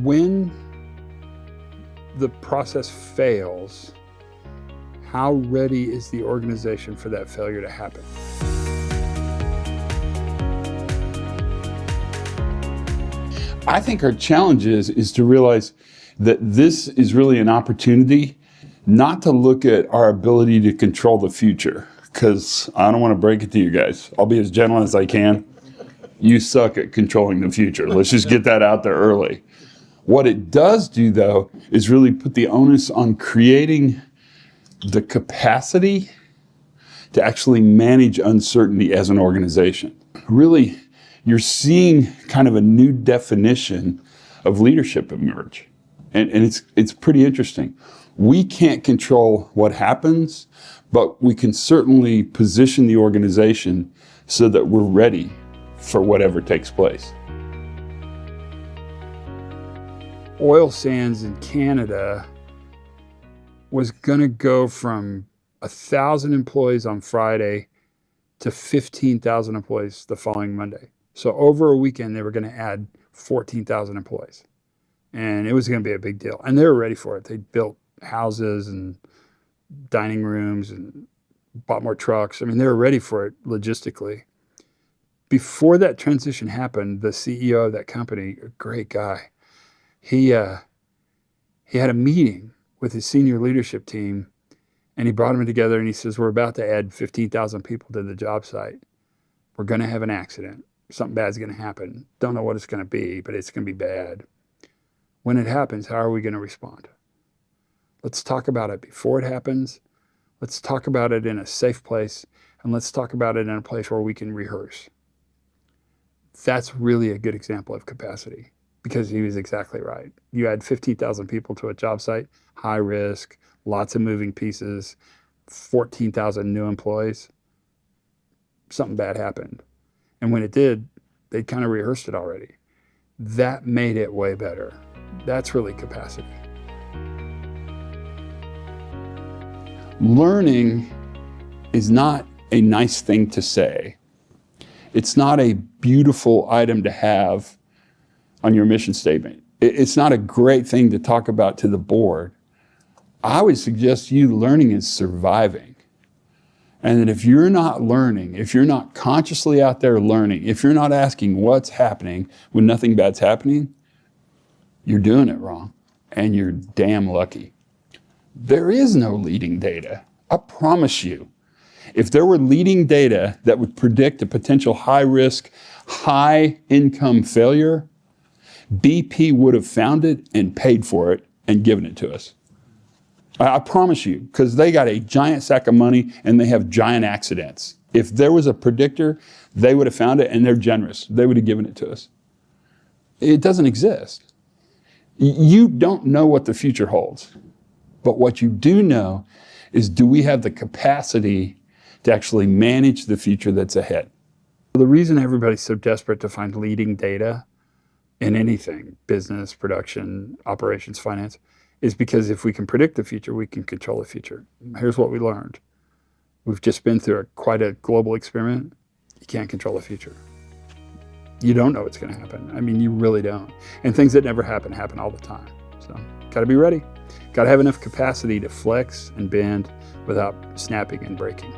When the process fails, how ready is the organization for that failure to happen? I think our challenge is to realize that this is really an opportunity not to look at our ability to control the future, because I don't want to break it to you guys. I'll be as gentle as I can. You suck at controlling the future. Let's just get that out there early. What it does do, though, is really put the onus on creating the capacity to actually manage uncertainty as an organization. Really, you're seeing kind of a new definition of leadership emerge. And it's pretty interesting. We can't control what happens, but we can certainly position the organization so that we're ready for whatever takes place. Oil sands in Canada was going to go from 1,000 employees on Friday to 15,000 employees the following Monday. So over a weekend, they were going to add 14,000 employees. And it was going to be a big deal. And they were ready for it. They built houses and dining rooms and bought more trucks. I mean, they were ready for it logistically. Before that transition happened, the CEO of that company, a great guy, he had a meeting with his senior leadership team, and he brought them together and he says, we're about to add 15,000 people to the job site. We're going to have an accident. Something bad's going to happen. Don't know what it's going to be, but it's going to be bad. When it happens, how are we going to respond? Let's talk about it before it happens. Let's talk about it in a safe place, and let's talk about it in a place where we can rehearse. That's really a good example of capacity, because he was exactly right. You add 15,000 people to a job site, high risk, lots of moving pieces, 14,000 new employees. Something bad happened. And when it did, they kind of rehearsed it already. That made it way better. That's really capacity. Learning is not a nice thing to say. It's not a beautiful item to have on your mission statement. It's not a great thing to talk about to the board. I would suggest you learning is surviving. And that if you're not learning, if you're not consciously out there learning, if you're not asking what's happening when nothing bad's happening, you're doing it wrong, and you're damn lucky. There is no leading data. I promise you. If there were leading data that would predict a potential high-risk, high-income failure, BP would have found it and paid for it and given it to us. I promise you, because they got a giant sack of money and they have giant accidents. If there was a predictor, they would have found it, and they're generous. They would have given it to us. It doesn't exist. You don't know what the future holds. But what you do know is, do we have the capacity to actually manage the future that's ahead? The reason everybody's so desperate to find leading data in anything, business, production, operations, finance, is because if we can predict the future, we can control the future. Here's what we learned. We've just been through quite a global experiment. You can't control the future. You don't know what's going to happen. I mean, you really don't. And things that never happen all the time. So, got to be ready. Got to have enough capacity to flex and bend without snapping and breaking.